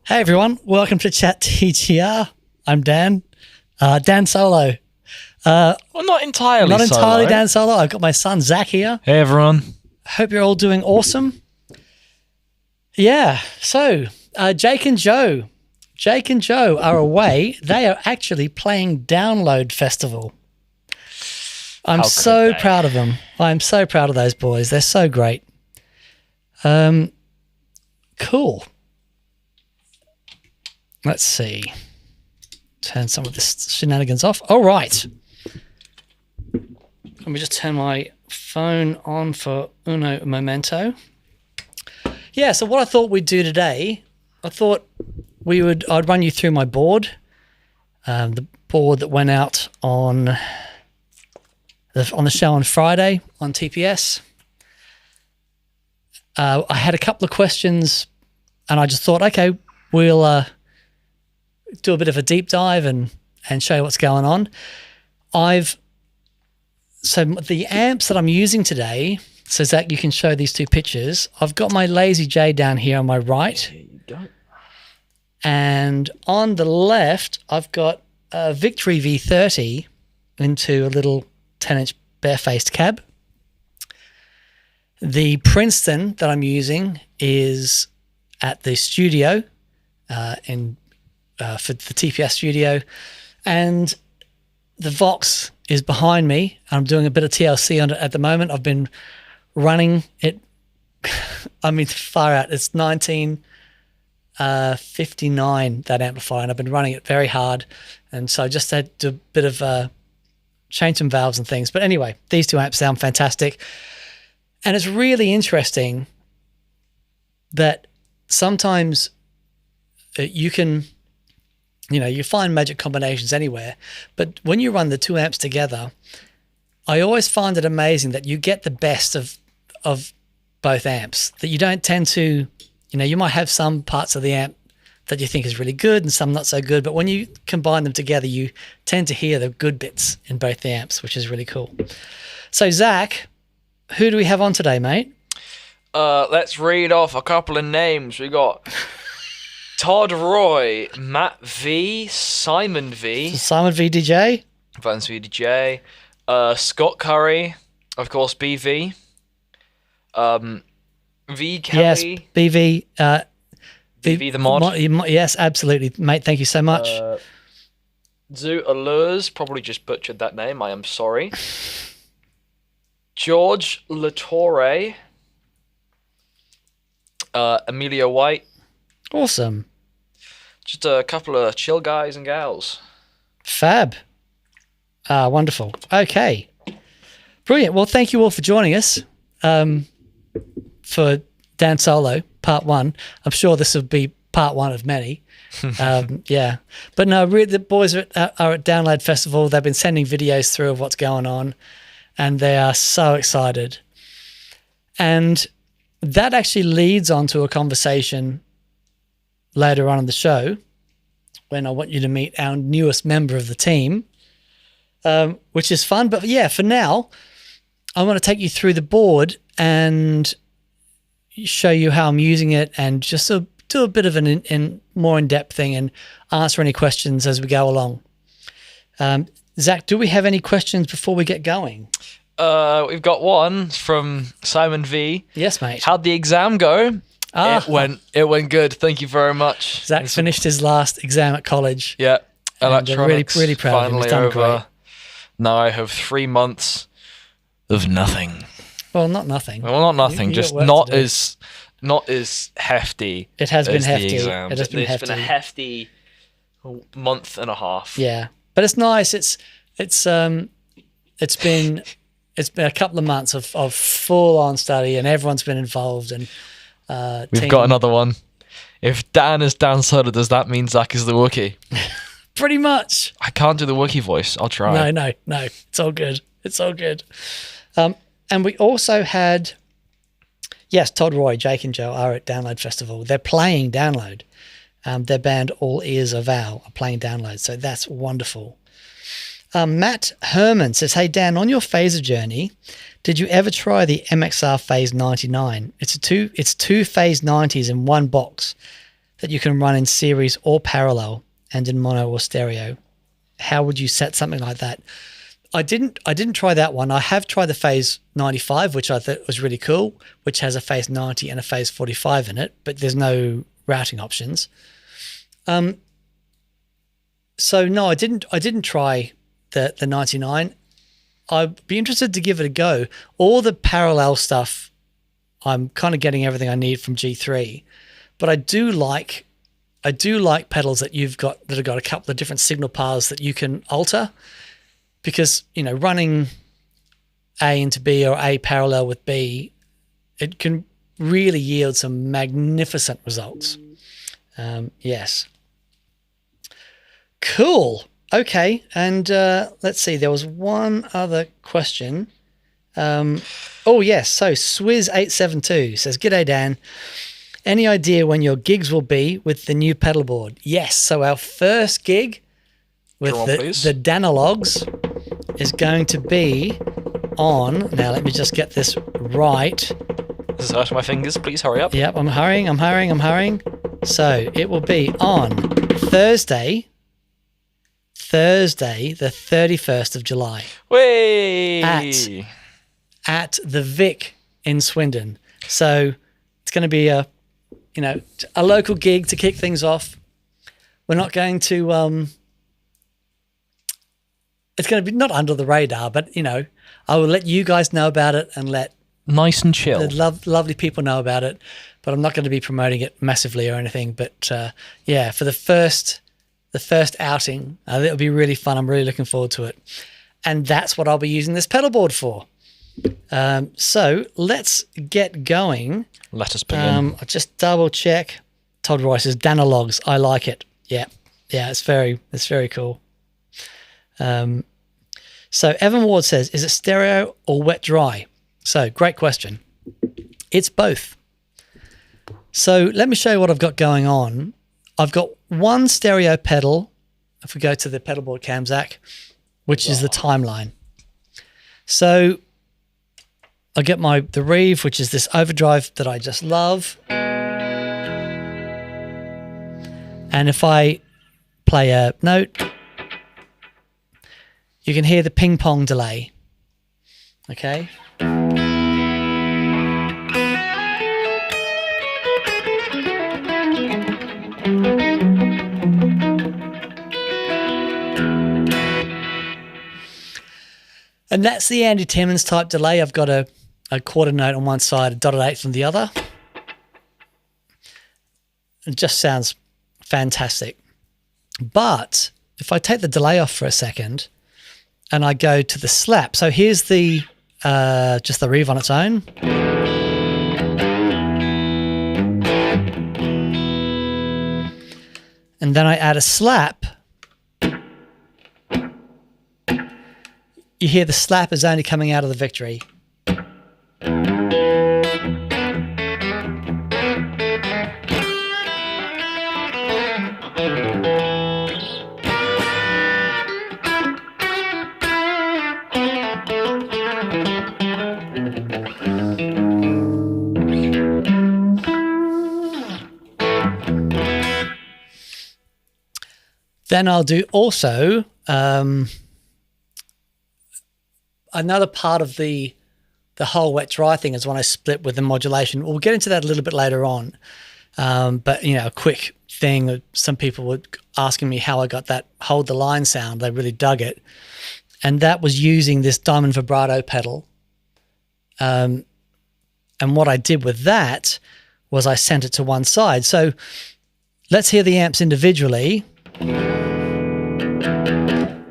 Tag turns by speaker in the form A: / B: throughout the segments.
A: Hey everyone, welcome to Chat TGR. I'm Dan. Dan Solo.
B: Well, not entirely
A: Not entirely
B: solo.
A: Dan Solo. I've got my son Zach here.
B: Hey everyone.
A: Hope you're all doing awesome. Yeah, so Jake and Joe are away. They are actually playing Download Festival. I'm so proud of them. I'm so proud of those boys. They're so great. Cool. Let's see. Turn some of this shenanigans off. All right. Let me just turn my phone on for uno momento. Yeah, so what I thought we'd do today, I thought I'd run you through my board, the board that went out on the show on Friday on TPS. I had a couple of questions, and I just thought, okay, we'll do a bit of a deep dive and show you what's going on. So the amps that I'm using today, so Zach, you can show these two pictures. I've got my Lazy J down here on my right.
B: Here you go.
A: And on the left, I've got a Victory V30 into a little 10-inch bare-faced cab. The Princeton that I'm using is at the studio for the TPS studio, and the Vox is behind me. I'm doing a bit of TLC on it at the moment. I've been running it. I mean, far out. It's 1959, that amplifier, and I've been running it very hard. And so I just had to do a bit of change some valves and things. But anyway, these two amps sound fantastic. And it's really interesting that sometimes you can, you find magic combinations anywhere, but when you run the two amps together, I always find it amazing that you get the best of both amps, that you don't tend to, you might have some parts of the amp that you think is really good and some not so good, but when you combine them together, you tend to hear the good bits in both the amps, which is really cool. So Zach, who do we have on today, mate?
B: Let's read off a couple of names. We got Todd Roy, Matt V, Simon V.
A: Simon V DJ.
B: Vance V DJ. Scott Curry, of course, BV. V Kelly.
A: Yes, BV.
B: BV the mod.
A: Yes, absolutely, mate. Thank you so much.
B: Zoo Allures, probably just butchered that name. I am sorry. George Latore. Emilio White.
A: Awesome.
B: Just a couple of chill guys and gals.
A: Fab. Wonderful. Okay. Brilliant. Well, thank you all for joining us for Dan Solo, part one. I'm sure this will be part one of many. Yeah. But no, really, the boys are at Download Festival. They've been sending videos through of what's going on, and they are so excited. And that actually leads on to a conversation later on in the show when I want you to meet our newest member of the team, which is fun. But yeah, for now, I want to take you through the board and show you how I'm using it and just do a bit of an more in-depth thing and answer any questions as we go along. Zach, do we have any questions before we get going?
B: We've got one from Simon V.
A: Yes, mate.
B: How'd the exam go? It went good. Thank you very much.
A: Zach finished his last exam at college.
B: Yeah. Electronics.
A: Really proud of him. He's done
B: over.
A: great.
B: Now I have 3 months of nothing.
A: Well, not nothing.
B: Well, not nothing.
A: You
B: Just
A: got work
B: not
A: to do.
B: as hefty.
A: It has been
B: as the
A: hefty.
B: exams.
A: It has been
B: It's
A: hefty.
B: been a hefty month and a half.
A: Yeah, but it's nice. It's been a couple of months of full on study, and everyone's been involved. And
B: We've got another one. If Dan is Dan Solo, does that mean Zach is the Wookiee?
A: Pretty much.
B: I can't do the Wookiee voice. I'll try.
A: No. It's all good. It's all good. And we also had, yes, Todd Roy, Jake and Joe are at Download Festival. They're playing Download. Their band All Ears of Val are playing Download, so that's wonderful. Matt Herman says, hey, Dan, on your phaser journey, did you ever try the MXR Phase 99? It's two Phase 90s in one box. that you can run in series or parallel and in mono or stereo. How would you set something like that? I didn't try that one. I have tried the Phase 95, which I thought was really cool, which has a Phase 90 and a Phase 45 in it, but there's no routing options. So no, I didn't try the 99. I'd be interested to give it a go. All the parallel stuff, I'm kind of getting everything I need from G3, but I do like pedals that have got a couple of different signal paths that you can alter, because running A into B or A parallel with B, it can really yield some magnificent results. Yes. Cool. Okay. And let's see. There was one other question. Oh, yes. So Swizz872 says, "G'day, Dan. Any idea when your gigs will be with the new pedalboard?" Yes. So our first gig with the Danalogs is going to be on. Now, let me just get this right.
B: This is hurting my fingers. Please hurry up.
A: Yep. I'm hurrying. So it will be on Thursday, the 31st of July.
B: Way!
A: At the Vic in Swindon. So it's going to be a local gig to kick things off. We're not going to, it's going to be not under the radar, but, I will let you guys know about it and let
B: nice and chill
A: the lovely people know about it, but I'm not going to be promoting it massively or anything. But for the first outing, it'll be really fun. I'm really looking forward to it. And that's what I'll be using this pedalboard for. So let's get going.
B: Let us begin.
A: I'll just double check. Todd Roy says, "Danalogs, I like it." Yeah, it's very cool. So Evan Ward says, "Is it stereo or wet dry?" So great question. It's both. So let me show you what I've got going on. I've got one stereo pedal. If we go to the pedalboard cam, Zach, which is the timeline. So I get the Reeve, which is this overdrive that I just love. And if I play a note, you can hear the ping pong delay. Okay. And that's the Andy Timmons type delay. I've got a quarter note on one side, a dotted eighth on the other. It just sounds fantastic. But if I take the delay off for a second and I go to the slap, so here's the just the Reeve on its own. And then I add a slap. You hear the slap is only coming out of the Victory. Then I'll do also another part of the whole wet dry thing is when I split with the modulation. We'll get into that a little bit later on. But a quick thing, some people were asking me how I got that hold the line sound. They really dug it. And that was using this diamond vibrato pedal. And what I did with that was I sent it to one side. So let's hear the amps individually.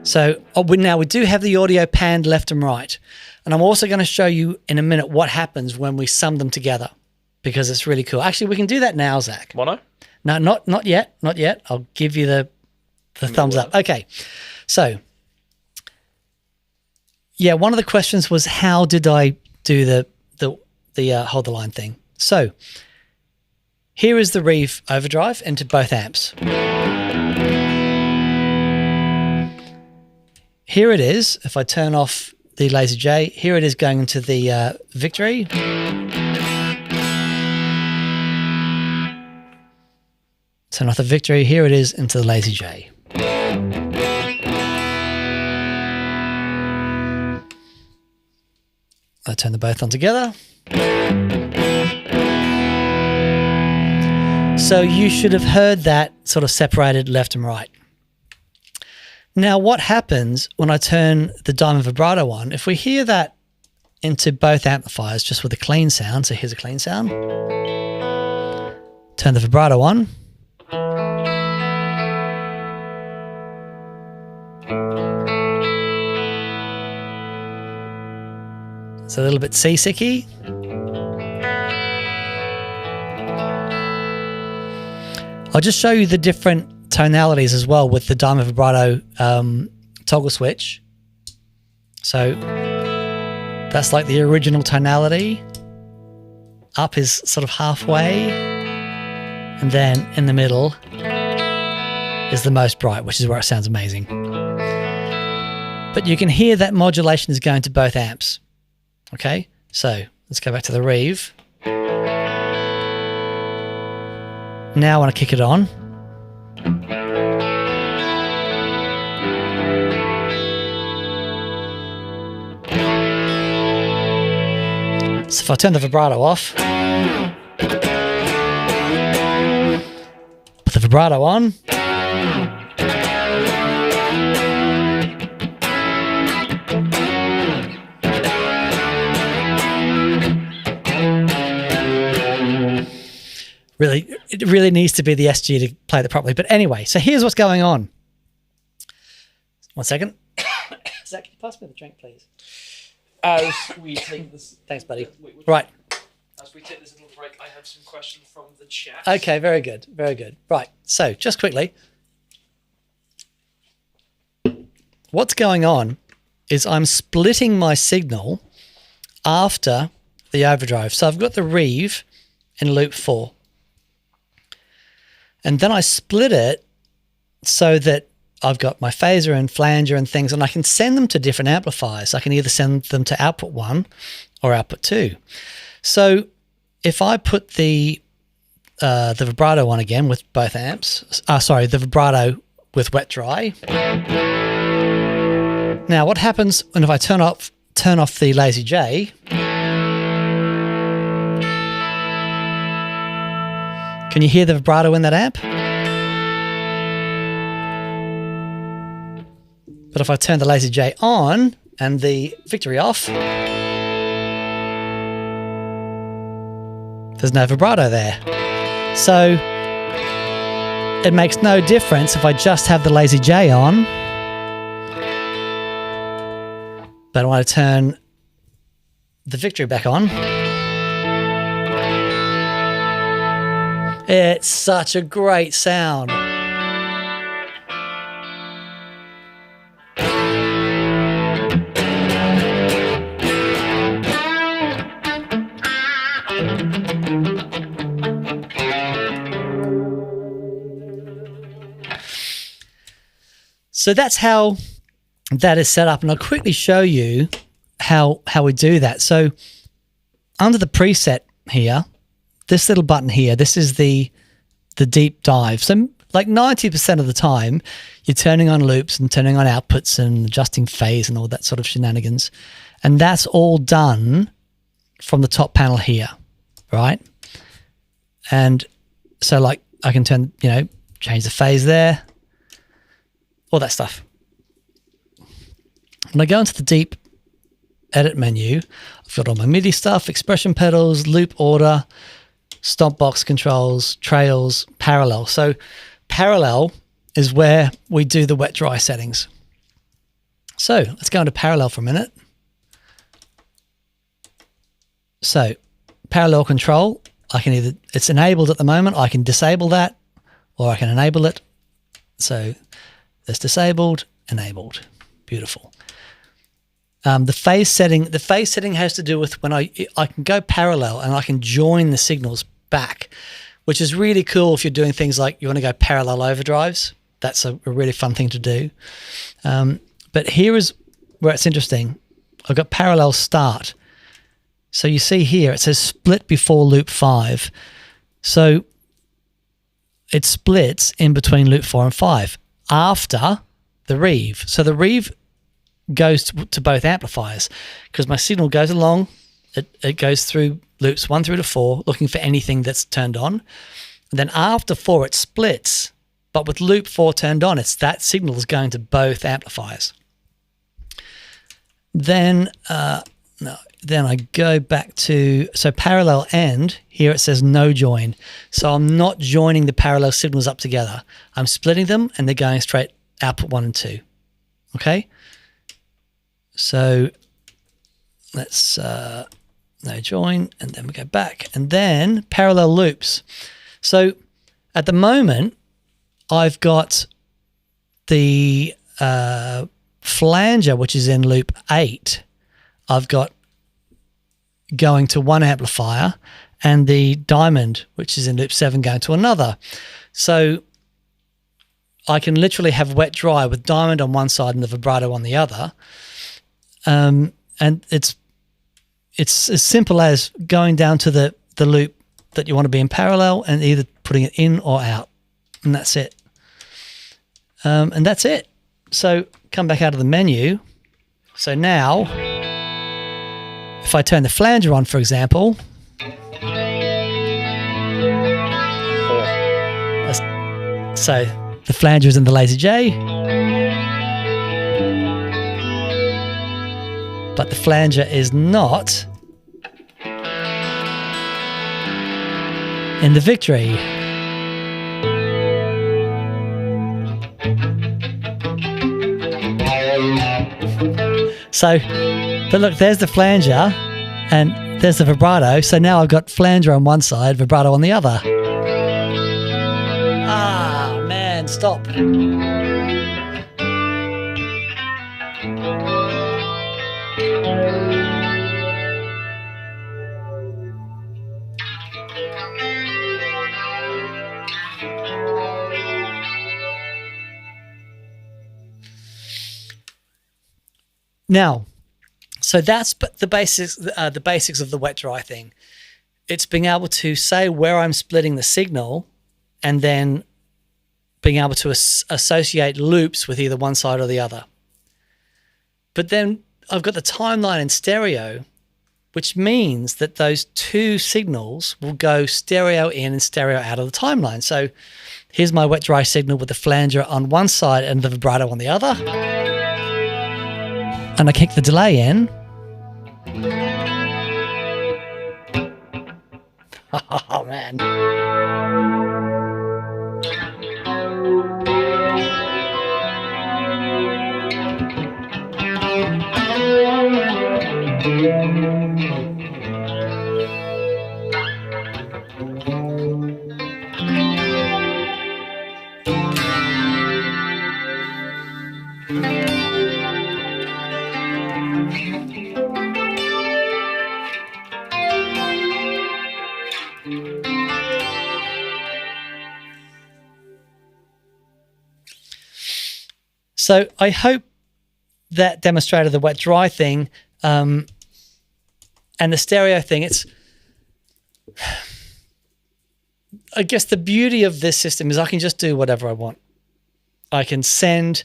A: So now we do have the audio panned left and right. And I'm also going to show you in a minute what happens when we sum them together, because it's really cool. Actually, we can do that now, Zach.
B: Mono?
A: No, not yet. Not yet. I'll give you the thumbs up. Okay. So, yeah, one of the questions was how did I do the hold the line thing? So here is the Reeve overdrive into both amps. Here it is. If I turn off the Laser J, here it is going into the Victory. Turn off the Victory. Here it is into the Lazy J. I turn them both on together. So you should have heard that sort of separated left and right. Now what happens when I turn the diamond vibrato on, if we hear that into both amplifiers just with a clean sound, so here's a clean sound, turn the vibrato on, it's a little bit seasicky. I'll just show you the different tonalities as well with the diamond vibrato toggle switch. So that's like the original tonality. Up is sort of halfway, and then in the middle is the most bright, which is where it sounds amazing. But you can hear that modulation is going to both amps. Okay, so let's go back to the Reeve. Now when I kick it on, so if I turn the vibrato off, put the vibrato on, it really needs to be the SG to play that properly. But anyway, so here's what's going on. 1 second. Zach, can you pass me the drink, please?
B: As we take this...
A: Thanks, buddy. Right.
B: As we take this little break, I have some questions from the chat.
A: Okay, very good. Very good. Right, so just quickly. What's going on is I'm splitting my signal after the overdrive. So I've got the Reeve in loop 4. And then I split it so that I've got my phaser and flanger and things, and I can send them to different amplifiers. I can either send them to output 1 or output 2. So if I put the vibrato on again with both amps, the vibrato with wet dry. Now what happens when if I turn off the Lazy J? Can you hear the vibrato in that amp? But if I turn the Lazy J on and the Victory off, there's no vibrato there. So it makes no difference if I just have the Lazy J on. But I want to turn the Victory back on. It's such a great sound. So that's how that is set up, and I'll quickly show you how we do that. So under the preset here, this little button here, this is the deep dive. So like 90% of the time, you're turning on loops and turning on outputs and adjusting phase and all that sort of shenanigans. And that's all done from the top panel here, right? And so like I can turn, change the phase there, all that stuff. When I go into the deep edit menu, I've got all my MIDI stuff, expression pedals, loop order, stomp box controls, trails, parallel. So parallel is where we do the wet dry settings. So let's go into parallel for a minute. So parallel control, I can either, it's enabled at the moment, I can disable that or I can enable it. So that's disabled, enabled. Beautiful. The phase setting has to do with when I can go parallel and I can join the signals back, which is really cool if you're doing things like you want to go parallel overdrives. That's a really fun thing to do. But here is where it's interesting. I've got parallel start. So you see here, it says split before loop 5. So it splits in between loop 4 and 5 after the reeve. So the reeve goes to both amplifiers because my signal goes along, it goes through loops 1 through to 4 looking for anything that's turned on. And then after 4 it splits, but with loop 4 turned on, it's that signal is going to both amplifiers. Then I go back to, so parallel end, here it says no join. So I'm not joining the parallel signals up together. I'm splitting them and they're going straight output 1 and 2. Okay? So let's no join, and then we go back. And then parallel loops. So at the moment, I've got the flanger, which is in loop 8. I've got going to one amplifier, and the diamond, which is in loop 7, going to another. So I can literally have wet dry with diamond on one side and the vibrato on the other. And it's as simple as going down to the loop that you want to be in parallel and either putting it in or out, and that's it. And that's it. So come back out of the menu. So now, if I turn the flanger on, for example, so the flanger is in the laser J, but the flanger is not in the victory. So, but look, there's the flanger and there's the vibrato. So now I've got flanger on one side, vibrato on the other. Ah, man, stop. Now, so that's the basics of the wet dry thing. It's being able to say where I'm splitting the signal and then being able to associate loops with either one side or the other. But then I've got the timeline in stereo, which means that those two signals will go stereo in and stereo out of the timeline. So here's my wet dry signal with the flanger on one side and the vibrato on the other. And I kick the delay in. Oh, man. So I hope that demonstrated the wet dry thing and the stereo thing. I guess the beauty of this system is I can just do whatever I want. I can send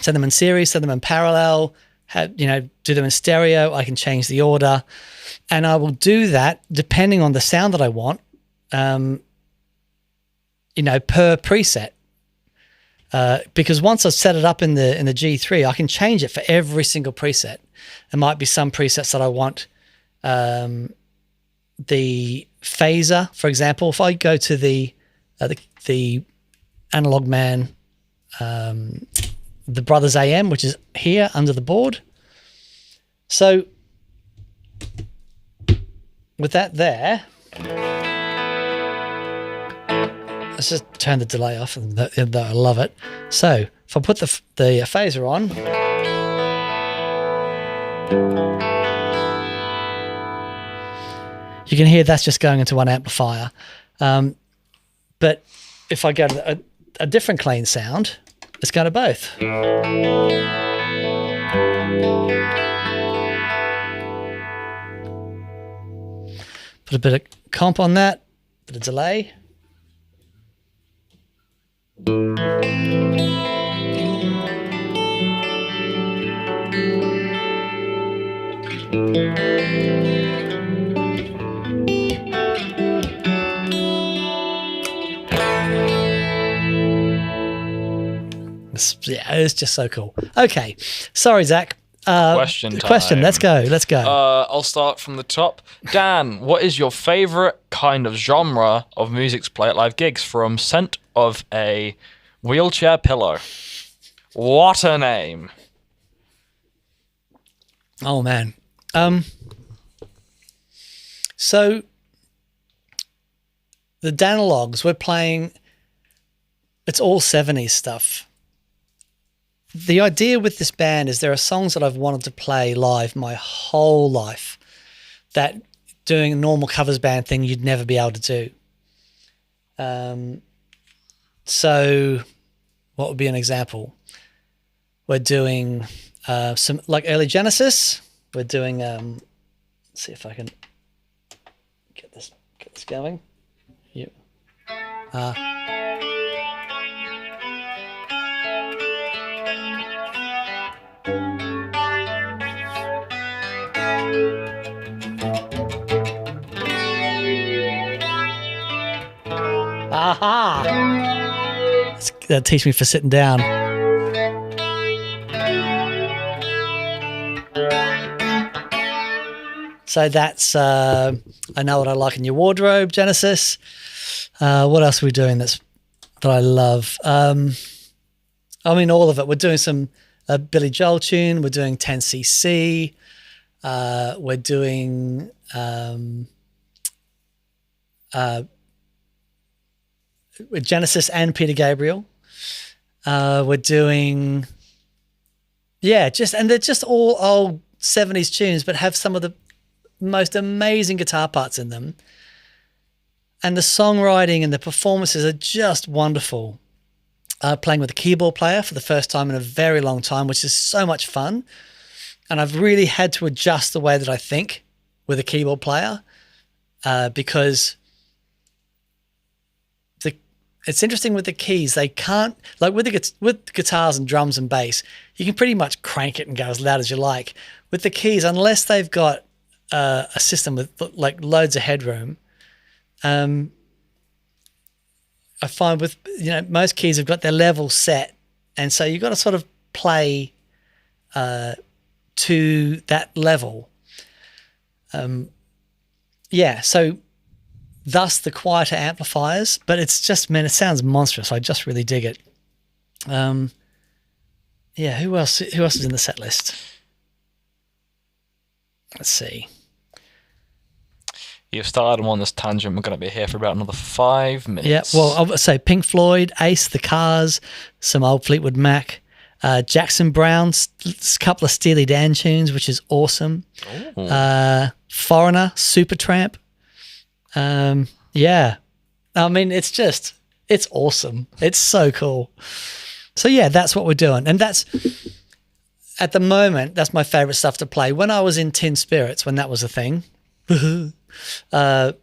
A: them in series, send them in parallel, do them in stereo. I can change the order, and I will do that depending on the sound that I want, per preset. Because once I've set it up in the G3, I can change it for every single preset. There might be some presets that I want. The phaser, for example, if I go to the Analog Man, the Brothers AM, which is here under the board. So with that there, let's just turn the delay off, and I love it. So if I put the phaser on, you can hear that's just going into one amplifier. But if I go to a different clean sound, it's going to both. Put a bit of comp on that, bit of delay. Yeah, it's just so cool. Okay, sorry, Zach.
B: Question time.
A: Let's go.
B: I'll start from the top. Dan, what is your favorite kind of genre of music to play at live gigs? From Scent of a Wheelchair Pillow. What a name.
A: Oh, man. So the Danalogs, we're playing, it's all 70s stuff. The idea with this band is there are songs that I've wanted to play live my whole life that doing a normal covers band thing you'd never be able to do. So what would be an example? We're doing some like early Genesis. We're doing let's see if I can get this going. Yeah. Aha! That'll teach me for sitting down. So that's I Know What I Like in Your Wardrobe, Genesis. What else are we doing that I love? I mean, all of it. We're doing some Billy Joel tune. We're doing 10cc. We're doing with Genesis and Peter Gabriel. We're doing, they're just all old 70s tunes, but have some of the most amazing guitar parts in them. And the songwriting and the performances are just wonderful. Playing with a keyboard player for the first time in a very long time, which is so much fun. And I've really had to adjust the way that I think with a keyboard player because it's interesting with the keys. They can't, like with guitars and drums and bass, you can pretty much crank it and go as loud as you like. With the keys, unless they've got a system with like loads of headroom, I find with most keys have got their level set, and so you've got to sort of play to that level. So thus the quieter amplifiers, but it's just, man, it sounds monstrous. I just really dig it. Who else is in the set list? Let's see.
B: You've started on this tangent. We're going to be here for about another 5 minutes.
A: Yeah, well, I'll say Pink Floyd, Ace, The Cars, some old Fleetwood Mac, Jackson Brown, a couple of Steely Dan tunes, which is awesome. Foreigner, Supertramp. I mean, it's awesome. It's so cool. So yeah, that's what we're doing. And that's, at the moment, that's my favorite stuff to play. When I was in Tin Spirits, when that was a thing, that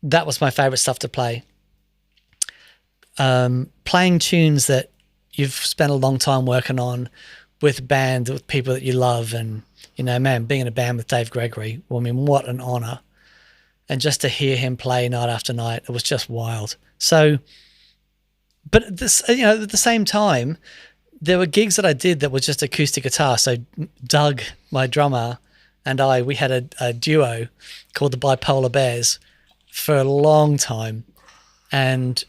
A: was my favorite stuff to play. Playing tunes that you've spent a long time working on with a band, with people that you love. And, man, being in a band with Dave Gregory, well, I mean, what an honor. And just to hear him play night after night, it was just wild. So, but this, at the same time, there were gigs that I did that were just acoustic guitar. So Doug, my drummer, and we had a duo called the Bipolar Bears for a long time. And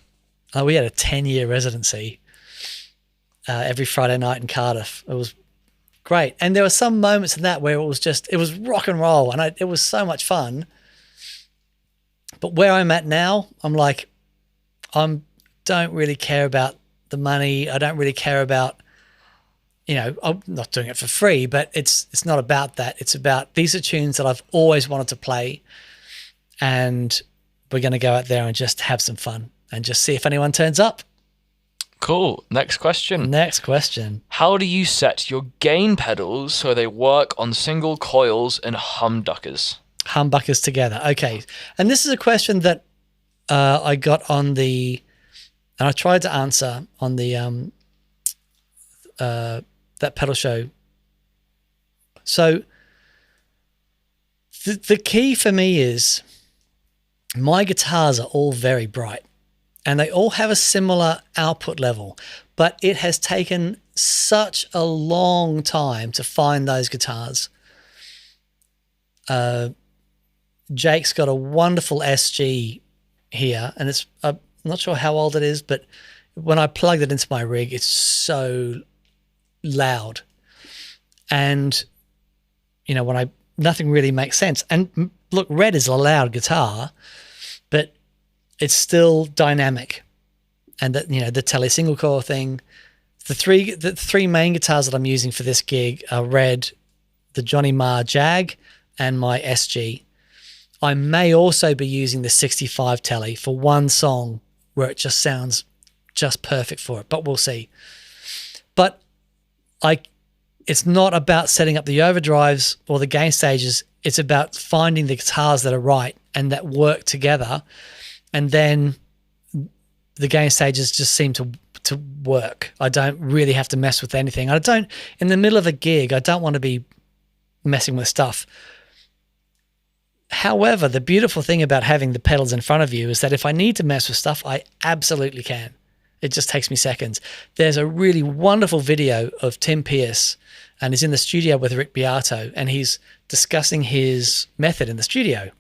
A: we had a 10-year residency every Friday night in Cardiff. It was great. And there were some moments in that where it was rock and roll, and it was so much fun. But where I'm at now, I'm like, don't really care about the money. I don't really care about, I'm not doing it for free, but it's not about that. It's about, these are tunes that I've always wanted to play, and we're going to go out there and just have some fun and just see if anyone turns up.
B: Cool. Next question. How do you set your gain pedals so they work on single coils and humbuckers?
A: Humbuckers together. Okay. And this is a question that I got on the And I tried to answer on the that pedal show. So the key for me is my guitars are all very bright and they all have a similar output level, but it has taken such a long time to find those guitars. Jake's got a wonderful SG here, and it's I'm not sure how old it is, but when I plugged it into my rig, it's so loud. And, you know, nothing really makes sense. And look, Red is a loud guitar, but it's still dynamic. And that, you know, the Tele single coil thing, the three main guitars that I'm using for this gig are Red, the Johnny Marr Jag, and my SG. I may also be using the 65 Tele for one song where it just sounds just perfect for it, but we'll see. But it's not about setting up the overdrives or the gain stages. It's about finding the guitars that are right and that work together. And then the gain stages just seem to work. I don't really have to mess with anything. In the middle of a gig, I don't want to be messing with stuff. However, the beautiful thing about having the pedals in front of you is that if I need to mess with stuff, I absolutely can. It just takes me seconds. There's a really wonderful video of Tim Pierce, and he's in the studio with Rick Beato, and he's discussing his method in the studio.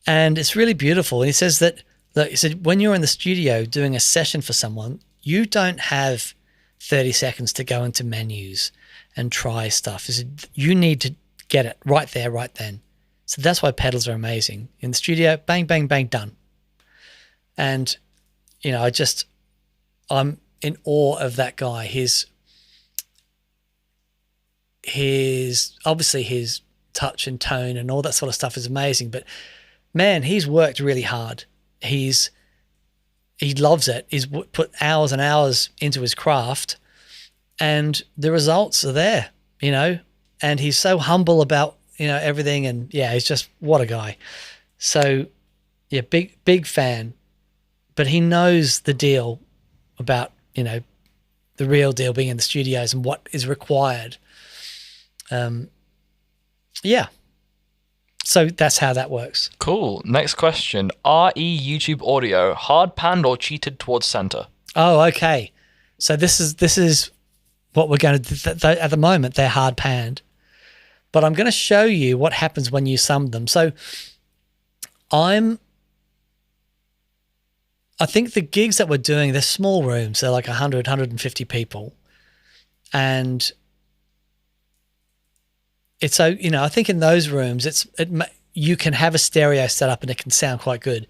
A: And it's really beautiful. And he says that, look, he said, when you're in the studio doing a session for someone, you don't have 30 seconds to go into menus and try stuff. He said, you need to get it right there, right then. So that's why pedals are amazing. In the studio, bang, bang, bang, done. And, you know, I'm in awe of that guy. Obviously his touch and tone and all that sort of stuff is amazing, but man, he's worked really hard. He loves it. He's put hours and hours into his craft, and the results are there, you know, and he's so humble about, you know, everything. And yeah, he's just, what a guy. So yeah, big fan, but he knows the deal about, you know, the real deal being in the studios and what is required. Yeah. So that's how that works.
B: Cool. Next question. RE YouTube audio, hard panned or cheated towards center?
A: Oh, okay. So this is what we're going to do. At the moment, they're hard panned. But I'm going to show you what happens when you sum them. So I think the gigs that we're doing, they're small rooms. They're like 100, 150 people. And it's so, you know, I think in those rooms, you can have a stereo set up and it can sound quite good.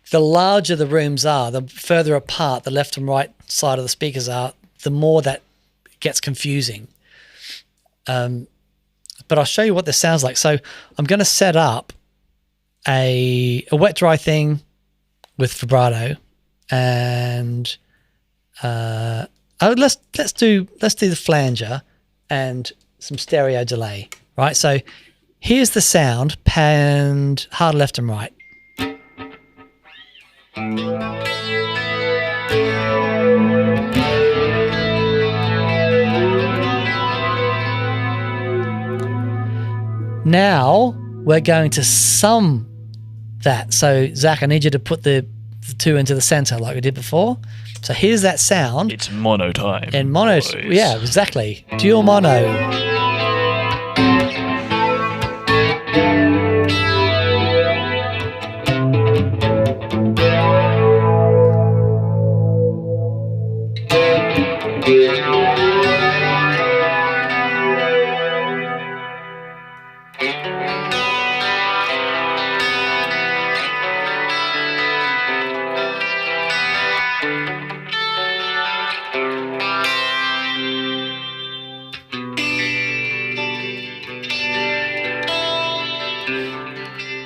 A: The larger the rooms are, the further apart the left and right side of the speakers are, the more that gets confusing. But I'll show you what this sounds like. So I'm going to set up a wet dry thing with vibrato, and let's do the flanger and some stereo delay. Right, so here's the sound, panned hard left and right. Now we're going to sum that. So Zach, I need you to put the two into the center like we did before. So here's that sound.
B: It's mono time.
A: In mono, boys. Yeah, exactly. Dual mono.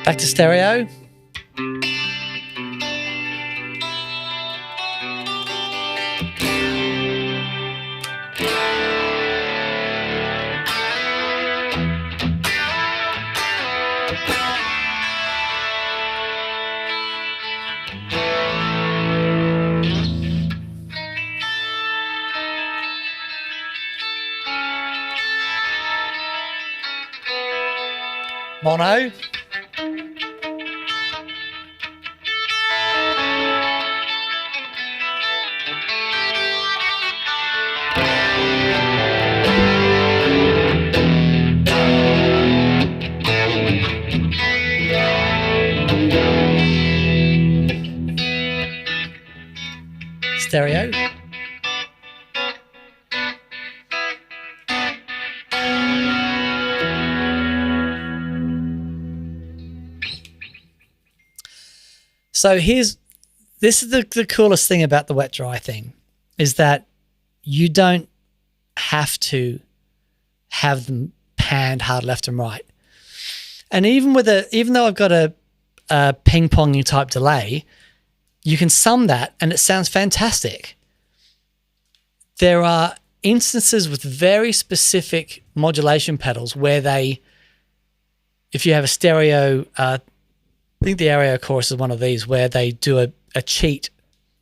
A: Back to stereo. Mono. Stereo. So this is the coolest thing about the wet dry thing, is that you don't have to have them panned hard left and right. And even though I've got a ping ponging type delay, you can sum that and it sounds fantastic. There are instances with very specific modulation pedals where if you have a stereo, I think the area chorus is one of these, where they do a cheat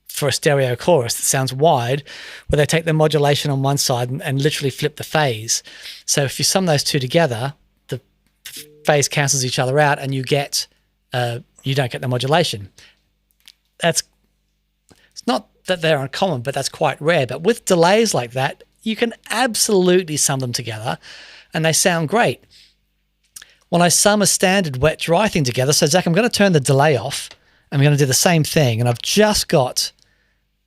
A: for a stereo chorus that sounds wide, where they take the modulation on one side and literally flip the phase. So if you sum those two together, the phase cancels each other out and you don't get the modulation. It's not that they're uncommon, but that's quite rare. But with delays like that, you can absolutely sum them together and they sound great. When I sum a standard wet dry thing together, so Zach, I'm going to turn the delay off. I'm going to do the same thing, and I've just got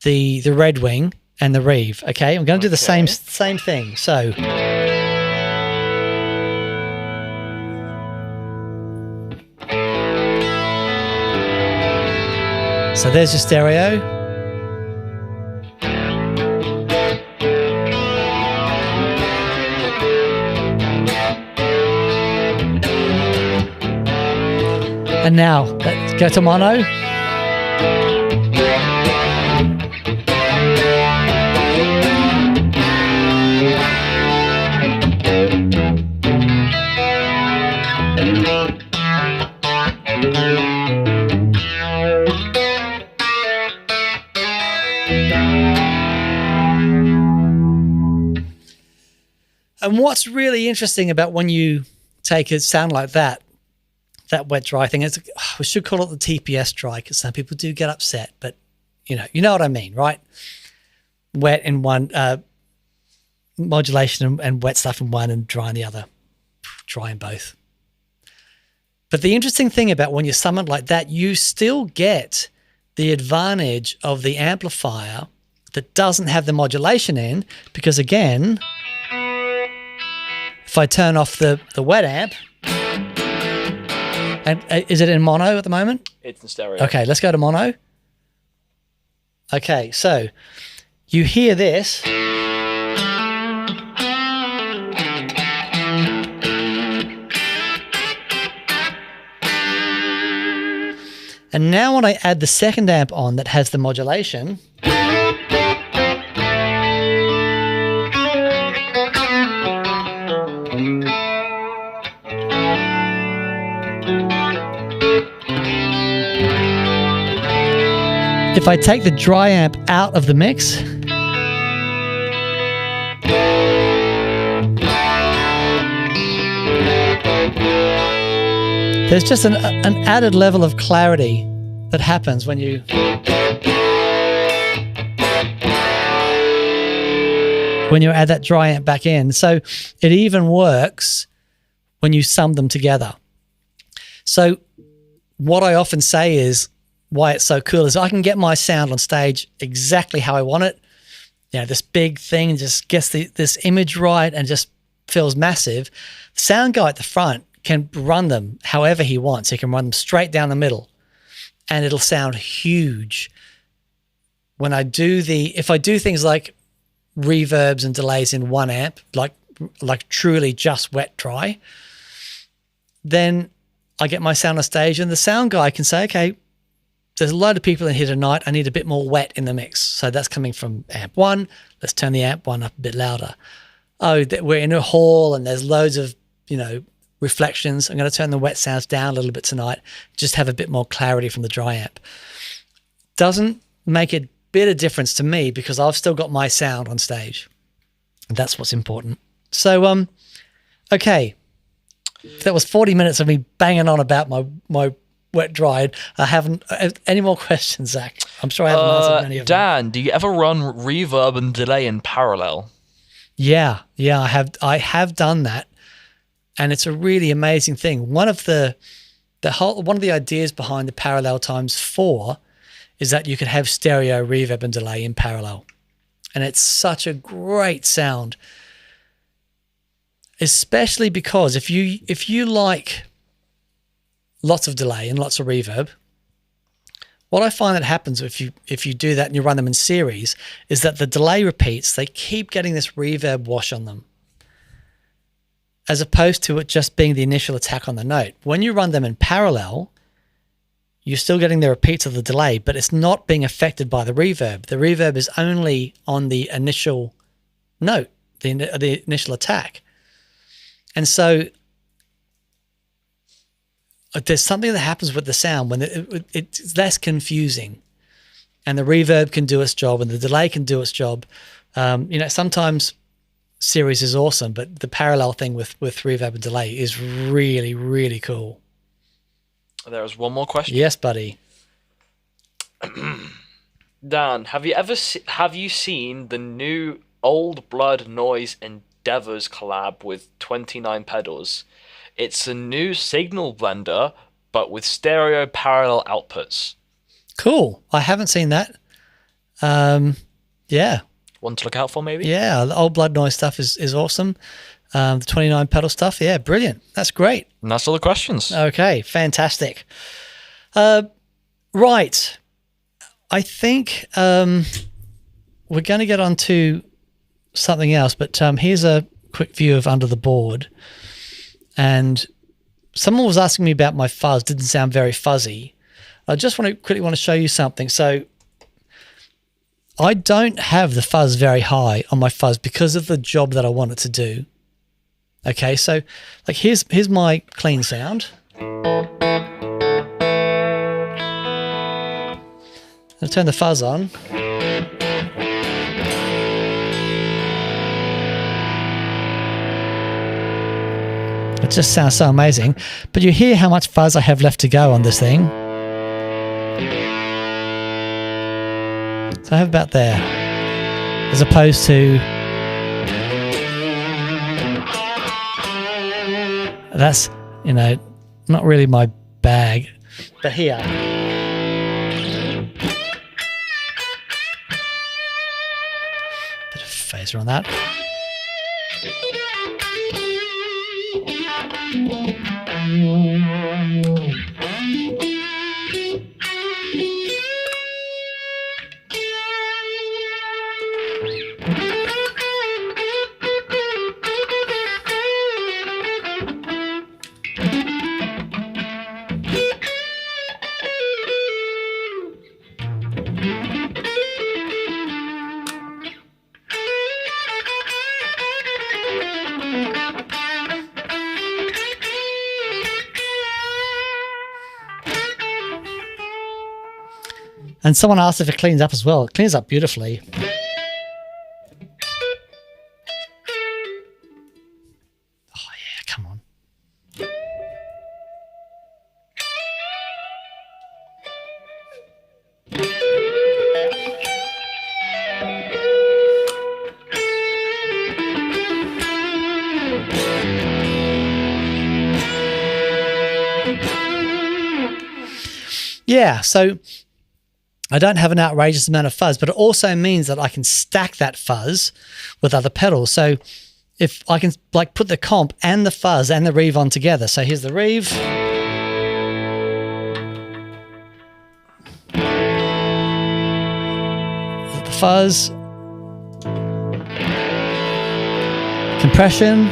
A: the Red Wing and the Reeve. Okay, I'm going to do the same thing. So. So there's your stereo. And now, let's go to mono. And what's really interesting about when you take a sound like that wet dry thing, we should call it the TPS dry, because some people do get upset, but you know what I mean, right? Wet in one, modulation and wet stuff in one and dry in the other, dry in both. But the interesting thing about when you sum it like that, you still get the advantage of the amplifier that doesn't have the modulation in, because again, if I turn off the wet amp, and is it in mono at the moment?
B: It's in stereo.
A: Okay, let's go to mono. Okay, so you hear this. And now when I add the second amp on that has the modulation, if I take the dry amp out of the mix, there's just an added level of clarity that happens when you add that dry amp back in. So it even works when you sum them together. So what I often say is, why it's so cool is I can get my sound on stage exactly how I want it. This big thing just gets this image right and just feels massive. The sound guy at the front can run them however he wants. He can run them straight down the middle and it'll sound huge. When if I do things like reverbs and delays in one amp, like truly just wet dry, then I get my sound on stage and the sound guy can say, okay, there's a load of people in here tonight. I need a bit more wet in the mix. So that's coming from amp one. Let's turn the amp one up a bit louder. Oh, we're in a hall and there's loads of, reflections. I'm going to turn the wet sounds down a little bit tonight. Just have a bit more clarity from the dry amp. Doesn't make a bit of difference to me because I've still got my sound on stage. And that's what's important. So, okay. That was 40 minutes of me banging on about my wet dry. I haven't. Any more questions, Zach? I'm sure I haven't answered many of them.
B: Dan, do you ever run reverb and delay in parallel?
A: Yeah, I have done that, and it's a really amazing thing. One of the ideas behind the parallel times 4 is that you could have stereo reverb and delay in parallel, and it's such a great sound. Especially because if you like lots of delay and lots of reverb, what I find that happens if you do that and you run them in series is that the delay repeats, they keep getting this reverb wash on them, as opposed to it just being the initial attack on the note. When you run them in parallel, you're still getting the repeats of the delay, but it's not being affected by the reverb. The reverb is only on the initial note, the initial attack. And so there's something that happens with the sound when it's less confusing, and the reverb can do its job and the delay can do its job. Sometimes series is awesome, but the parallel thing with reverb and delay is really, really cool.
B: There's one more question.
A: Yes, buddy.
B: Dan, have you seen the new Old Blood Noise Endeavors collab with 29 Pedals? It's a new signal blender, but with stereo parallel outputs.
A: Cool. I haven't seen that. Yeah.
B: One to look out for, maybe?
A: Yeah, the Old Blood Noise stuff is awesome. The 29 pedal stuff, yeah, brilliant. That's great.
B: And that's all the questions.
A: Okay, fantastic. Right. I think we're going to get on to something else, but here's a quick view of under the board. And someone was asking me about my fuzz. Didn't sound very fuzzy. I just quickly want to show you something. So I don't have the fuzz very high on my fuzz because of the job that I want it to do. Okay, so like here's my clean sound. I'll turn the fuzz on. It just sounds so amazing. But you hear how much fuzz I have left to go on this thing. So I have about there, as opposed to that's, not really my bag. But here. Bit of phaser on that. And someone asked if it cleans up as well. It cleans up beautifully. Oh yeah, come on. Yeah, so I don't have an outrageous amount of fuzz, but it also means that I can stack that fuzz with other pedals. So if I can put the comp and the fuzz and the rev on together. So here's the rev. The fuzz. Compression.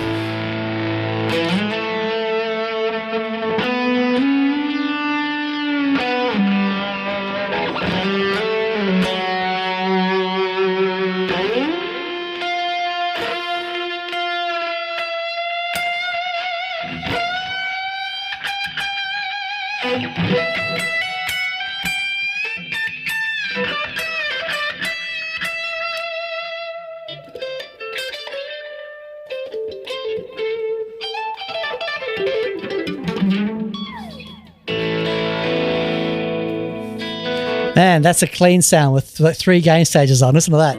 A: Man, that's a clean sound with like 3 gain stages on. Listen to that.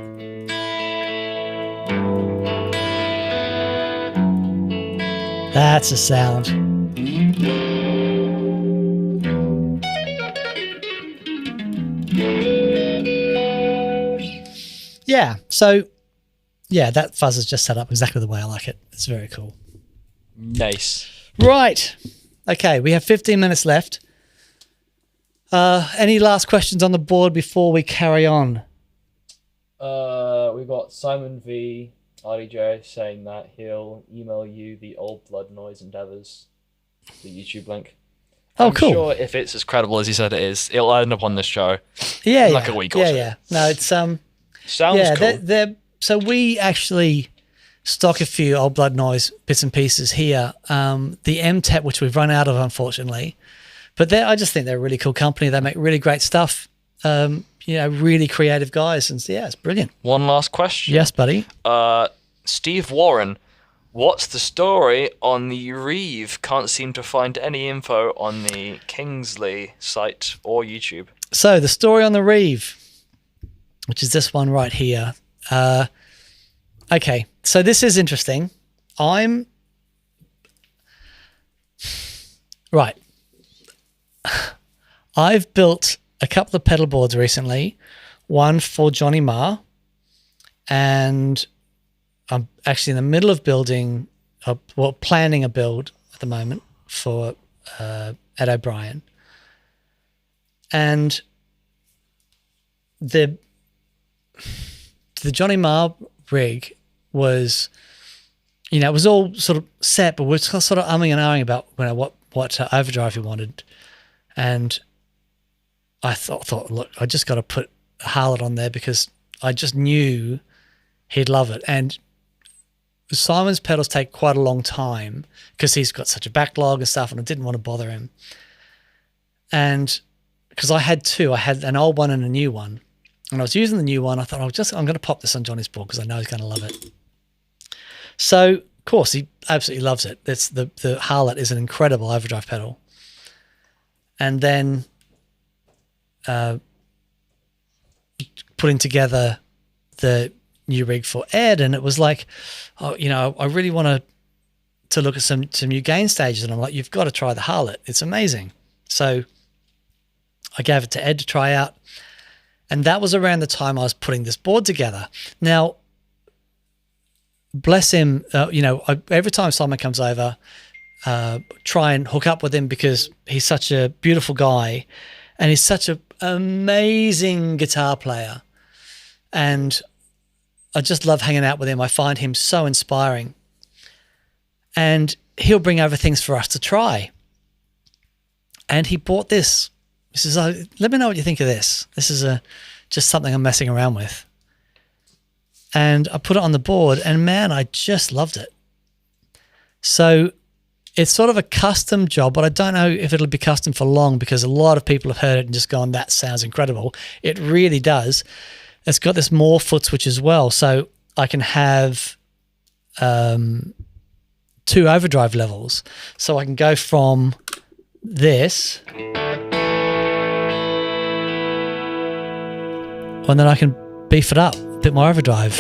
A: That's a sound. Yeah, so yeah, that fuzz is just set up exactly the way I like it. It's very cool.
B: Nice.
A: Right. Okay, we have 15 minutes left. Any last questions on the board before we carry on?
B: We've got Simon V. RDJ saying that he'll email you the Old Blood Noise Endeavors, the YouTube link.
A: Oh,
B: I'm
A: cool.
B: sure if it's as credible as he said it is, it'll end up on this show.
A: Yeah,
B: in like a week or so.
A: Yeah. No, it's
B: Sounds
A: yeah,
B: cool.
A: so we actually stock a few Old Blood Noise bits and pieces here. The M-Tep, which we've run out of, unfortunately. But I just think they're a really cool company. They make really great stuff. Really creative guys. And yeah, it's brilliant.
B: One last question.
A: Yes, buddy.
B: Steve Warren, what's the story on the Reeve? Can't seem to find any info on the Kingsley site or YouTube.
A: So the story on the Reeve, which is this one right here. Okay, so this is interesting. Right. I've built a couple of pedal boards recently, one for Johnny Marr, and I'm actually in the middle of planning a build at the moment for Ed O'Brien. And the Johnny Marr rig was, it was all sort of set, but we're sort of umming and ahhing about what overdrive we wanted. And I thought, look, I just got to put Harlot on there because I just knew he'd love it. And Simon's pedals take quite a long time because he's got such a backlog and stuff, and I didn't want to bother him. And because I had 2, I had an old one and a new one, and I was using the new one. I thought, I'm going to pop this on Johnny's board because I know he's going to love it. So, of course, he absolutely loves it. It's the Harlot is an incredible overdrive pedal. And then putting together the new rig for Ed, and it was like, I really want to look at some new gain stages, and I'm like, you've got to try the Harlot. It's amazing. So I gave it to Ed to try out, and that was around the time I was putting this board together. Now, bless him, every time Simon comes over, try and hook up with him because he's such a beautiful guy and he's such an amazing guitar player. And I just love hanging out with him. I find him so inspiring. And he'll bring over things for us to try. And he bought this. He says, let me know what you think of this. This is just something I'm messing around with. And I put it on the board, and man, I just loved it. So it's sort of a custom job, but I don't know if it'll be custom for long because a lot of people have heard it and just gone, that sounds incredible. It really does. It's got this more foot switch as well, so I can have 2 overdrive levels. So I can go from this, and then I can beef it up, a bit more overdrive.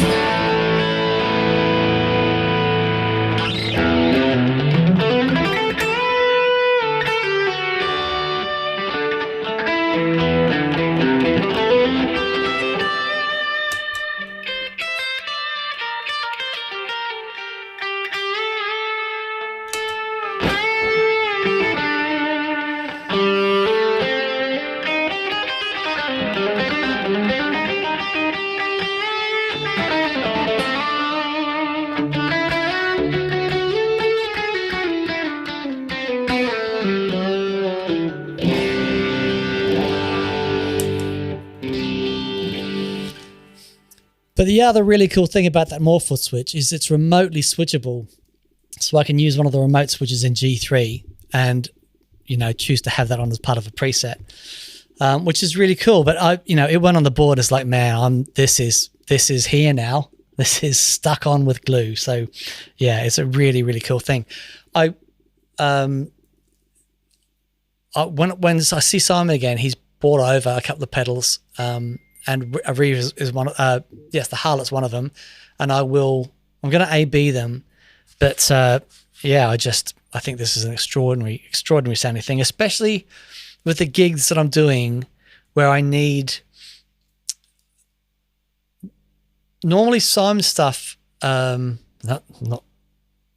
A: But the other really cool thing about that Morphoot switch is it's remotely switchable. So I can use one of the remote switches in G3 and, choose to have that on as part of a preset, which is really cool. But it went on the board as like, man, this is here now. This is stuck on with glue. So yeah, it's a really, really cool thing. When I see Simon again, he's bought over a couple of pedals, and Arriva is one. Yes, the Harlot's one of them, and I'm going to A/B them, but yeah, I think this is an extraordinary sounding thing, especially with the gigs that I'm doing, where I need. Normally, Simon stuff, not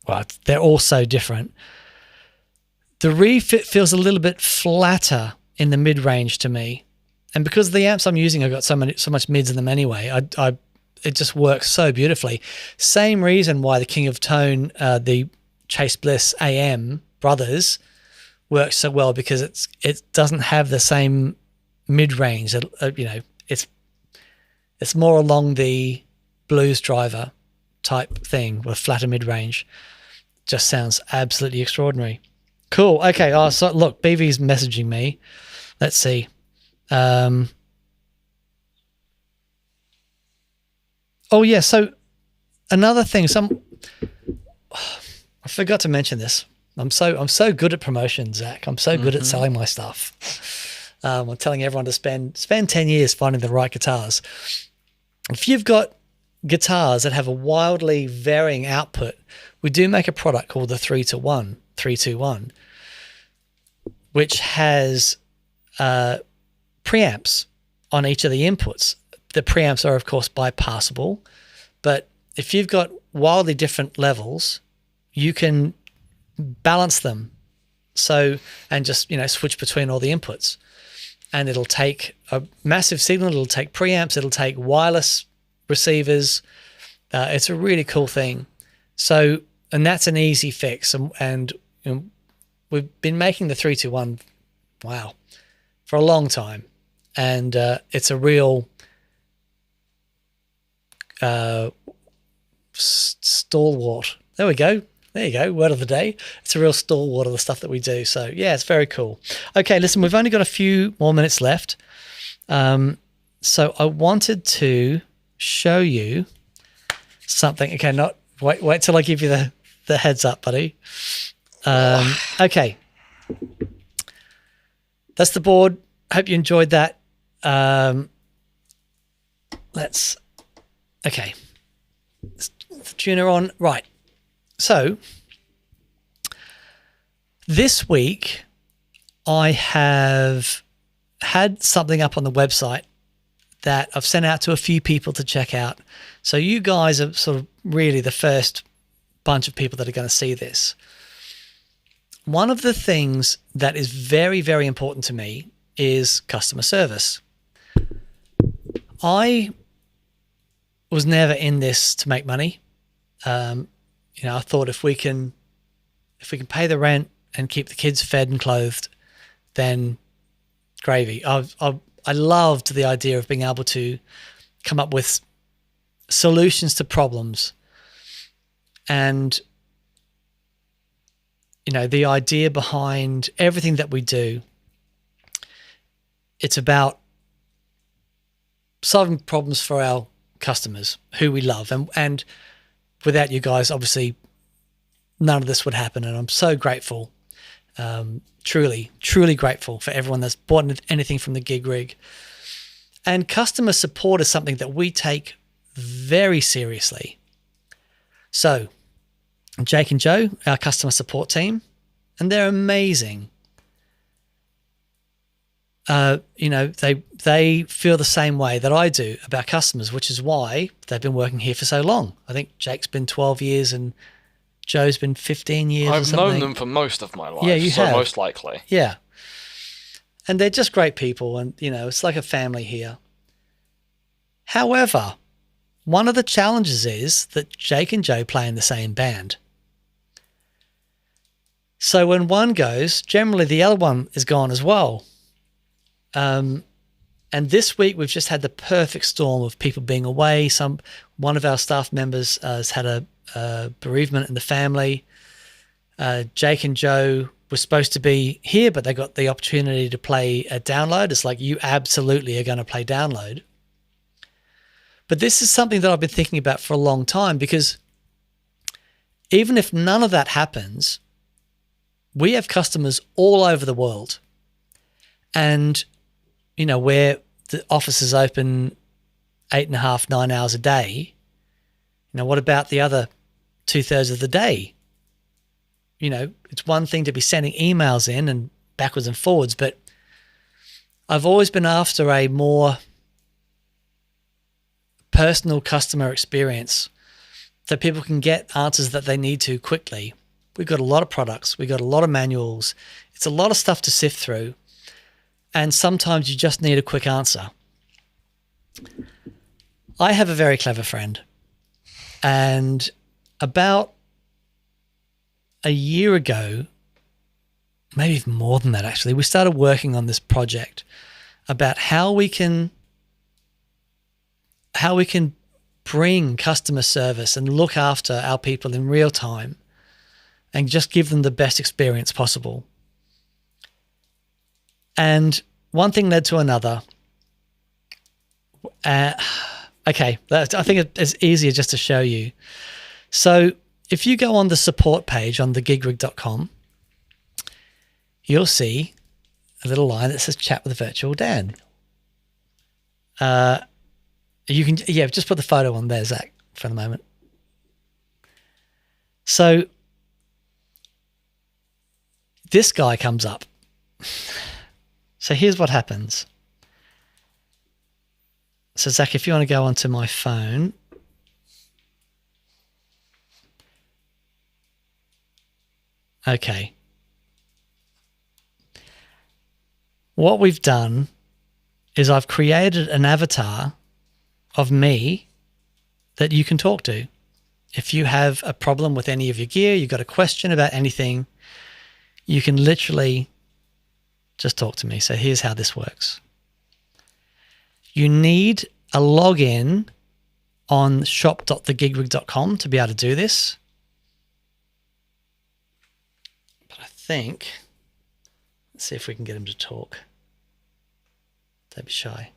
A: well, they're all so different. The refit feels a little bit flatter in the mid-range to me, and because of the amps I'm using, I've got so much mids in them anyway. It just works so beautifully. Same reason why the King of Tone, the Chase Bliss AM Brothers, works so well, because it doesn't have the same mid-range. It's more along the blues driver type thing with flatter mid-range. Just sounds absolutely extraordinary. Cool. Okay. Oh, so look, BV's messaging me. Let's see. Oh yeah. So another thing, I forgot to mention this. I'm so good at promotion, Zach. I'm so good at selling my stuff. I'm telling everyone to spend 10 years finding the right guitars. If you've got guitars that have a wildly varying output, we do make a product called the 321, which has preamps on each of the inputs. The preamps are, of course, bypassable, but if you've got wildly different levels, you can balance them. And just, switch between all the inputs. And it'll take a massive signal, it'll take preamps, it'll take wireless receivers. It's a really cool thing. So, and that's an easy fix. And we've been making the 321, for a long time. And it's a real stalwart. There we go. There you go. Word of the day. It's a real stalwart of the stuff that we do. So yeah, it's very cool. Okay, listen, we've only got a few more minutes left. So I wanted to show you something. Okay, wait till I give you the heads up, buddy. Okay. That's the board. Hope you enjoyed that. Let's the tuner on. Right. So this week I have had something up on the website that I've sent out to a few people to check out. So you guys are sort of really the first bunch of people that are going to see this. One of the things that is very, very important to me is customer service. I was never in this to make money. I thought if we can pay the rent and keep the kids fed and clothed, then gravy. I loved the idea of being able to come up with solutions to problems. And, the idea behind everything that we do, it's about solving problems for our customers who we love. And without you guys, obviously, none of this would happen. And I'm so grateful, truly, truly grateful for everyone that's bought anything from the gig rig. And customer support is something that we take very seriously. So Jake and Joe, our customer support team, and they're amazing. They feel the same way that I do about customers, which is why they've been working here for so long. I think Jake's been 12 years and Joe's been 15 years.
B: I've known them for most of my life.
A: Yeah, you have.
B: Most likely.
A: Yeah. And they're just great people, and, it's like a family here. However, one of the challenges is that Jake and Joe play in the same band. So when one goes, generally the other one is gone as well. And this week we've just had the perfect storm of people being away. One of our staff members has had a bereavement in the family. Jake and Joe were supposed to be here, but they got the opportunity to play a download. It's like, you absolutely are going to play download. But this is something that I've been thinking about for a long time, because even if none of that happens, we have customers all over the world. And, where the office is open 8.5, 9 hours a day, what about the other 2/3 of the day? It's one thing to be sending emails in and backwards and forwards, but I've always been after a more personal customer experience so people can get answers that they need to quickly. We've got a lot of products. We've got a lot of manuals. It's a lot of stuff to sift through. And sometimes you just need a quick answer. I have a very clever friend. And about a year ago, maybe even more than that actually, we started working on this project about how we can bring customer service and look after our people in real time and just give them the best experience possible. And one thing led to another. Okay, I think it's easier just to show you. So if you go on the support page on thegigrig.com, you'll see a little line that says chat with Virtual Dan. You can, just put the photo on there, Zach, for the moment. So this guy comes up. So here's what happens. So Zach, if you want to go onto my phone. Okay. What we've done is I've created an avatar of me that you can talk to. If you have a problem with any of your gear, you've got a question about anything, you can literally just talk to me. So here's how this works. You need a login on shop.thegigrig.com to be able to do this. But I think, let's see if we can get him to talk. Don't be shy.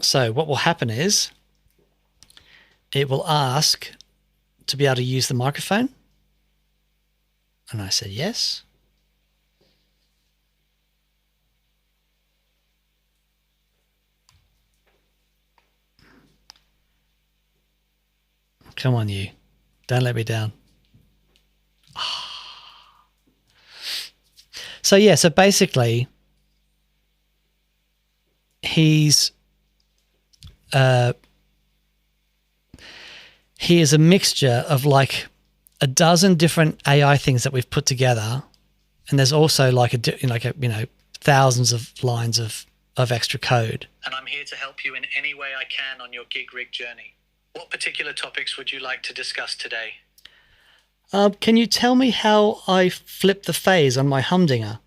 A: So what will happen is it will ask to be able to use the microphone. And I said yes. Come on, you. Don't let me down. So yeah, so basically he is a mixture of like a dozen different AI things that we've put together, and there's also like thousands of lines of extra code.
C: And I'm here to help you in any way I can on your gig rig journey. What particular topics would you like to discuss today?
A: Can you tell me how I flip the phase on my humdinger?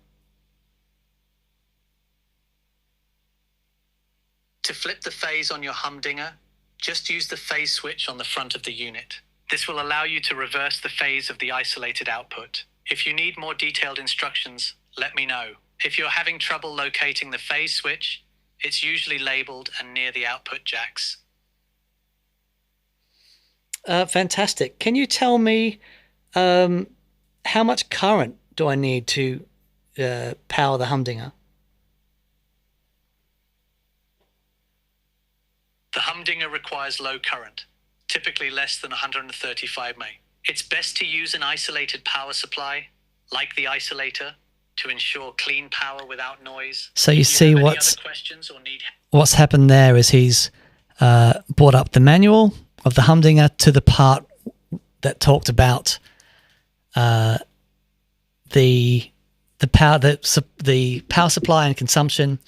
C: To flip the phase on your humdinger, just use the phase switch on the front of the unit. This will allow you to reverse the phase of the isolated output. If you need more detailed instructions, let me know. If you're having trouble locating the phase switch, it's usually labeled and near the output jacks.
A: Fantastic. Can you tell me how much current do I need to power the humdinger?
C: The humdinger requires low current, typically less than 135 mA. It's best to use an isolated power supply, like the isolator, to ensure clean power without noise.
A: So you see what's
C: what's
A: happened there is he's brought up the manual of the humdinger to the part that talked about the power supply and consumption.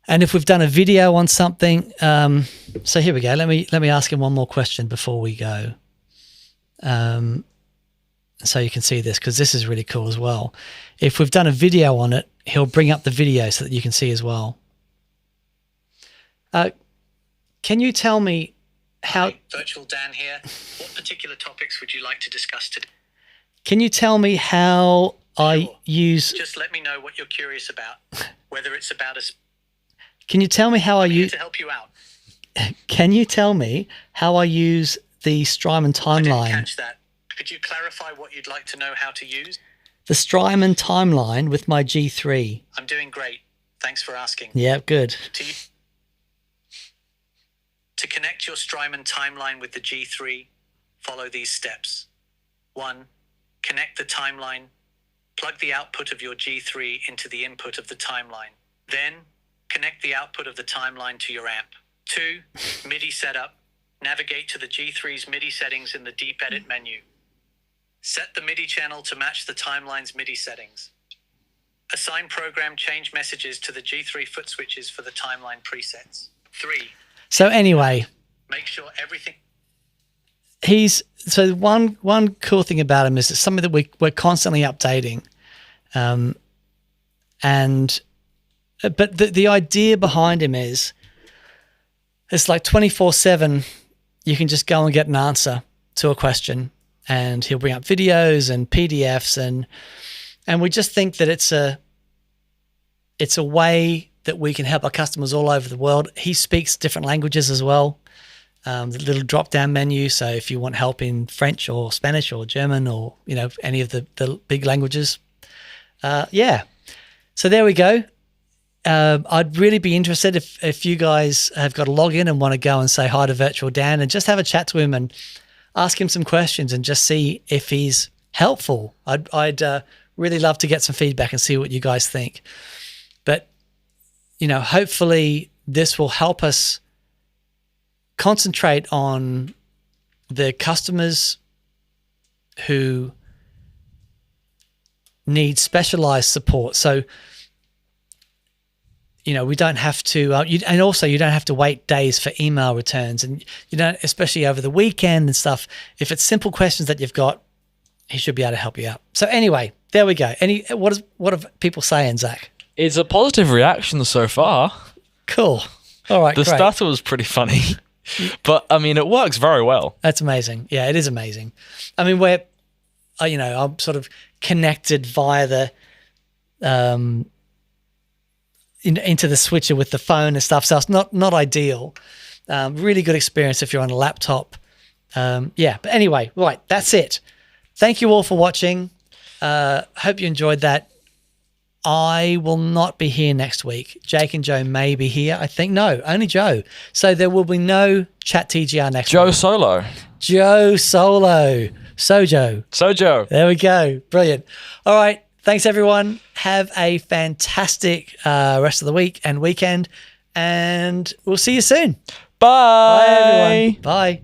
A: And if we've done a video on something, so here we go. Let me ask him one more question before we go. So you can see this, because this is really cool as well. If we've done a video on it, he'll bring up the video so that you can see as well. Can you tell me how...
C: Hi, Virtual Dan here. What particular topics would you like to discuss today?
A: Can you tell me how I use...
C: Just let me know what you're curious about, whether it's about a...
A: Can you tell me how I use...
C: to help you out.
A: Can you tell me how I use the Strymon timeline?
C: I didn't catch that. Could you clarify what you'd like to know how to use?
A: the Strymon timeline with my G3?
C: I'm doing great. Thanks for asking.
A: Yeah, good.
C: To connect your Strymon timeline with the G3, follow these steps. 1. Connect the timeline. Plug the output of your G3 into the input of the timeline. Then, connect the output of the timeline to your amp. 2. MIDI setup. Navigate to the G3's MIDI settings in the Deep Edit menu. Set the MIDI channel to match the timeline's MIDI settings. Assign program change messages to the G3 foot switches for the timeline presets. 3.
A: So anyway,
C: Make sure everything...
A: So one cool thing about him is it's something that we're constantly updating. But the idea behind him is it's like 24/7. You can just go and get an answer to a question, and he'll bring up videos and PDFs, and we just think that it's a way that we can help our customers all over the world. He speaks different languages as well. The little drop-down menu. So if you want help in French or Spanish or German or, any of the big languages. Yeah. So there we go. I'd really be interested if you guys have got a login and want to go and say hi to Virtual Dan and just have a chat to him and ask him some questions and just see if he's helpful. I'd really love to get some feedback and see what you guys think. But, hopefully this will help us concentrate on the customers who need specialized support. So, we don't have to, and also you don't have to wait days for email returns, and you don't, especially over the weekend and stuff. If it's simple questions that you've got, he should be able to help you out. So anyway, there we go. What are people saying, Zach?
B: It's a positive reaction so far.
A: Cool. All right.
B: The
A: great.
B: starter was pretty funny, but it works very well.
A: That's amazing. Yeah, it is amazing. I mean, I'm sort of connected via the, into the switcher with the phone and stuff. So it's not ideal. Really good experience if you're on a laptop. But anyway, right, that's it. Thank you all for watching. Hope you enjoyed that. I will not be here next week. Jake and Joe may be here. I think no, only Joe. So there will be no Chat TGR next week.
B: Joe Solo.
A: Sojo. There we go. Brilliant. All right. Thanks, everyone. Have a fantastic rest of the week and weekend, and we'll see you soon.
B: Bye.
A: Bye, everyone. Bye.